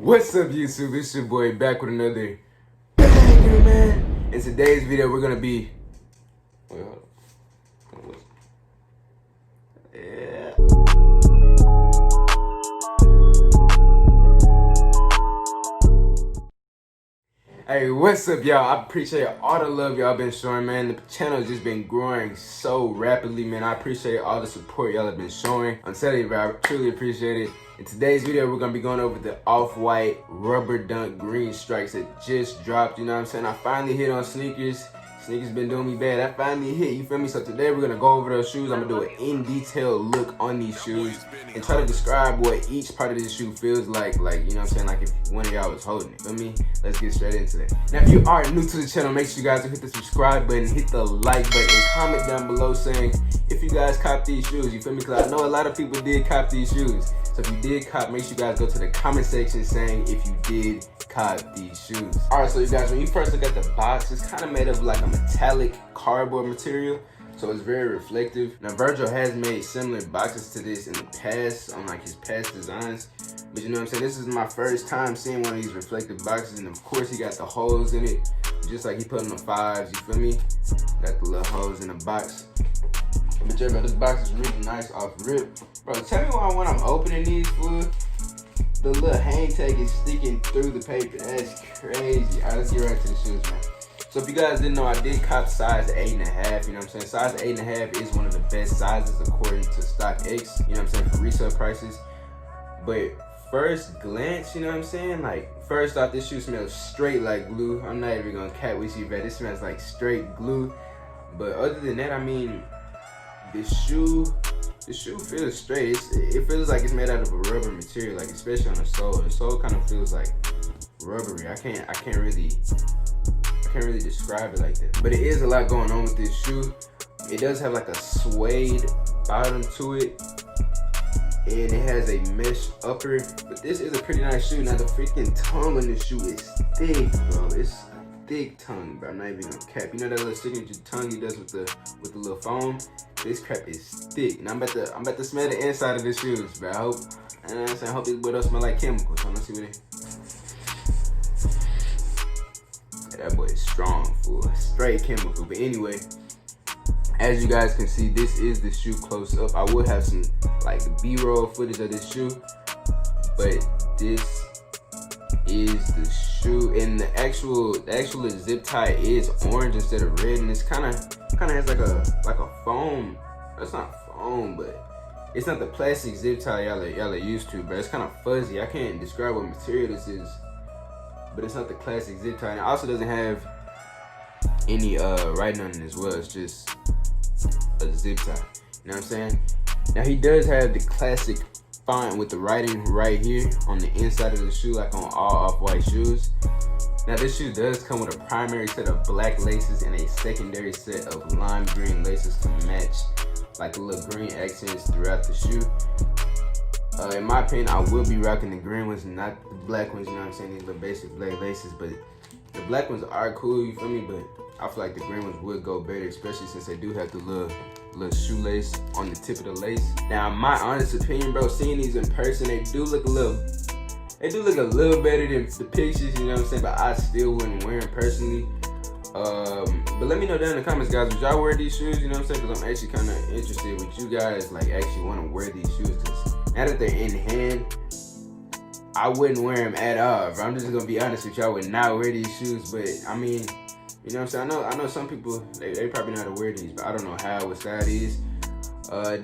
What's up, YouTube? It's your boy back with another banger, man. In today's video, we're gonna be. Wait, hold on. Yeah. Hey, what's up, y'all? I appreciate all the love y'all been showing, man. The channel has just been growing so rapidly, man. I appreciate all the support y'all have been showing. I'm telling you, bro, I truly appreciate it. In today's video, we're gonna be going over the off-white rubber dunk green strikes that just dropped, you know what I'm saying? I finally hit on sneakers. Sneakers been doing me bad. I finally hit, you feel me? So today we're gonna go over those shoes. I'm gonna do an in-detail look on these shoes and try to describe what each part of this shoe feels like, you know what I'm saying? Like if one of y'all was holding it, feel me? Let's get straight into that. Now, if you are new to the channel, make sure you guys hit the subscribe button, hit the like button, and comment down below saying if you guys cop these shoes, you feel me? Because I know a lot of people did cop these shoes. So if you did cop, make sure you guys go to the comment section saying if you did cop these shoes. Alright, so you guys, when you first look at the box, it's kind of made of like a metallic cardboard material, so it's very reflective. Now Virgil has made similar boxes to this in the past on like his past designs, but you know what I'm saying, this is my first time seeing one of these reflective boxes, and of course he got the holes in it just like he put in the 5s, you feel me? Got the little holes in the box. But yeah, bro, this box is really nice off rip. Bro, tell me why when I'm opening these, fool, the little hang tag is sticking through the paper. That's crazy. Alright, let's get right to the shoes, man. So if you guys didn't know, I did cop size 8.5, you know what I'm saying? Size 8.5 is one of the best sizes according to StockX, you know what I'm saying, for resale prices. But first glance, you know what I'm saying? Like, first off, this shoe smells straight like glue. I'm not even gonna cat with you, but this smells like straight glue. But other than that, I mean, the shoe feels straight. It feels like it's made out of a rubber material, like especially on the sole. The sole kind of feels like rubbery. I can't really describe it like that. But it is a lot going on with this shoe. It does have like a suede bottom to it, and it has a mesh upper. But this is a pretty nice shoe. Now the freaking tongue on this shoe is thick, bro. It's a thick tongue, bro. I'm not even gonna cap. You know that little signature tongue he does with the little foam? This crap is thick, and I'm about to smell the inside of the shoes, bro. I hope, you know what I'm saying, I hope this boy don't smell like chemicals. So let's see what it. Yeah, that boy is strong, fool. Straight chemical. But anyway, as you guys can see, this is the shoe close up. I will have some like B-roll footage of this shoe, but this is the shoe, and the actual zip tie is orange instead of red, and it's kind of has like a foam. That's not foam, but it's not the plastic zip tie y'all are used to, but it's kind of fuzzy. I can't describe what material this is, but it's not the classic zip tie. And it also doesn't have any writing on it as well. It's just a zip tie. You know what I'm saying? Now he does have the classic font with the writing right here on the inside of the shoe, like on all off-white shoes. Now this shoe does come with a primary set of black laces and a secondary set of lime green laces to match like the little green accents throughout the shoe. In my opinion, I will be rocking the green ones and not the black ones, you know what I'm saying, these little basic black laces, but the black ones are cool, you feel me, but I feel like the green ones would go better, especially since they do have the little shoelace on the tip of the lace. Now, my honest opinion, bro, seeing these in person, they do look a little better than the pictures, you know what I'm saying, but I still wouldn't wear them personally. But let me know down in the comments, guys, would y'all wear these shoes, you know what I'm saying, because I'm actually kind of interested with you guys, like, actually want to wear these shoes, because now that they're in hand, I wouldn't wear them at all, bro. I'm just going to be honest with y'all, I would not wear these shoes, but, I mean, you know what I'm saying, I know some people, they probably know how to wear these, but I don't know how, what style it is. I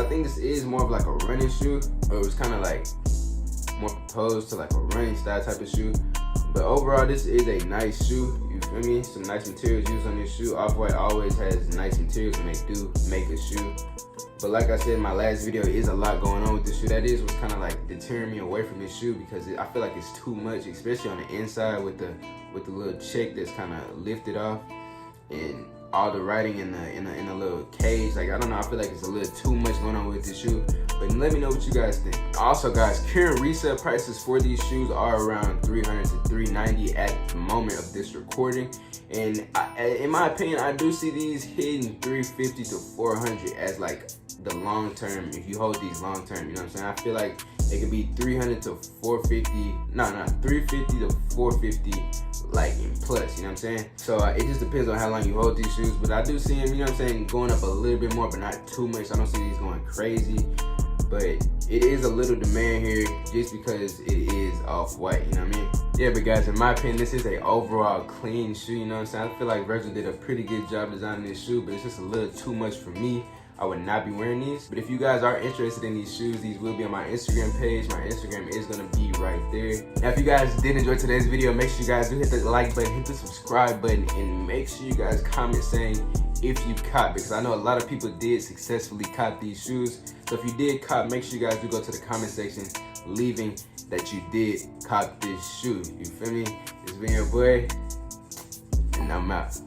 think this is more of like a running shoe, or it was kind of like more proposed to like a running style type of shoe. But overall, this is a nice shoe, you feel me? Some nice materials used on this shoe. Off-White always has nice materials when they do make a shoe. But like I said in my last video, it is a lot going on with this shoe. That is what's kind of like deterring me away from this shoe, because I feel like it's too much, especially on the inside with the little check that's kind of lifted off, and all the writing in the little cage. Like, I don't know, I feel like it's a little too much going on with this shoe. But let me know what you guys think. Also, guys, current resale prices for these shoes are around $300 to $390 at the moment of this recording. And in my opinion, I do see these hitting $350 to $400 as like the long term, if you hold these long term, you know what I'm saying? I feel like It could be 300 to 450. No, 350 to 450, like in plus. You know what I'm saying? So it just depends on how long you hold these shoes. But I do see them, you know what I'm saying, going up a little bit more, but not too much. I don't see these going crazy. But it is a little demand here just because it is off-white, you know what I mean? Yeah, but guys, in my opinion, this is a overall clean shoe, you know what I'm saying? I feel like Virgil did a pretty good job designing this shoe, but it's just a little too much for me. I would not be wearing these. But if you guys are interested in these shoes, these will be on my Instagram page. My Instagram is gonna be right there. Now, if you guys did enjoy today's video, make sure you guys do hit the like button, hit the subscribe button, and make sure you guys comment saying if you cop, because I know a lot of people did successfully cop these shoes. So if you did cop, make sure you guys do go to the comment section, leaving that you did cop this shoe. You feel me? It's been your boy, and I'm out.